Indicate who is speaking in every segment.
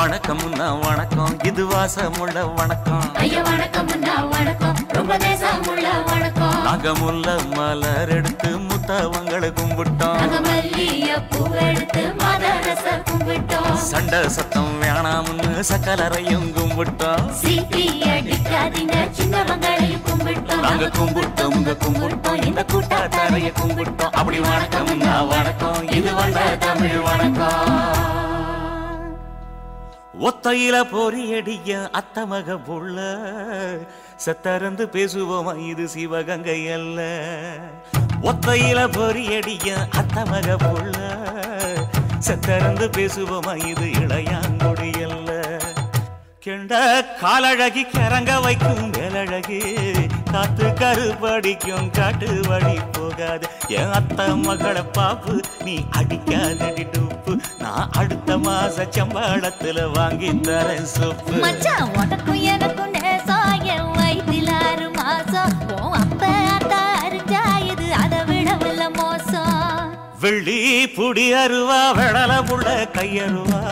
Speaker 1: வணக்கம்னா வணக்கம், இது வாசமுள்ள வணக்கம்.
Speaker 2: ஐயா வணக்கம்னா வணக்கம், ரொம்ப தேசமுள்ள வணக்கம்.
Speaker 1: நாங்க முல்ல மலர் எடுத்து முத்தவங்களை கும்பிட்டோம்.
Speaker 2: நாங்க மல்லிய பூ எடுத்து மதரச கும்பிட்டோம்.
Speaker 1: சண்டை சத்தம் வேணாம்னு சக்கலரையும் கும்பிட்டோம்.
Speaker 2: சீட்டி அடிக்காதீங்க சின்னவங்களையும் கும்பிட்டோம்.
Speaker 1: நாங்க கும்பிட்டோம் கும்பிட்டோம் இந்த கூட்டாத்தாரைய கும்பிட்டோம். அப்படி வணக்கம்னா வணக்கம், இது வந்த தமிழ் வணக்கம். ஒத்தையில பொறியடிய அத்தமக புள்ள சத்தரந்து பேசுவோமா, இது சிவகங்கை அல்ல. ஒத்தையில பொறியடிய அத்தமக புள்ள சத்தரந்து பேசுவோமா, இது இளையாங்குடி அல்ல. கெண்ட காலழகி கரங்க வைக்கும் வேலழகி காத்து கருப்படிக்கும் காட்டு வழி போகாது. என் அத்த மகளை பாப்பு நீ அடிக்காதடி டூப்பு, நான் அடுத்த மாச சம்பளத்துல வாங்கி தரேன் சோப்பு.
Speaker 2: மச்சான் உனக்கும் எனக்கும் நேசம், என் வயிற்றில் 6 மாசம். அப்ப அந்த அரிஞ்சா இது அதை விடவில்லை மோசம்.
Speaker 1: வெள்ளி புடி அருவா வெடல புள்ள கையருவா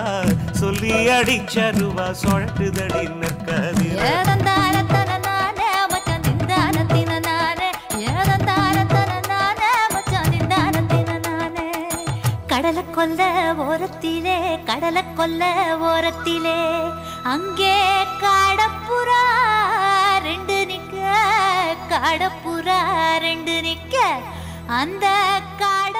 Speaker 1: சொல்லி அடிச்சருவா சொழட்டுதடி நிற்காது.
Speaker 2: ஏதந்தாரத்தன நானே மச்சான் திண்டானத்தின நானே, ஏதந்தாரத்தன நானே மச்சான் திண்டானத்தின நானே. கடலை கொல்ல ஓரத்திலே, கடலை கொல்ல ஓரத்திலே அங்கே காடப்புறா 2 நிக்க, காடப்புறா 2 நிக்க, அந்த காட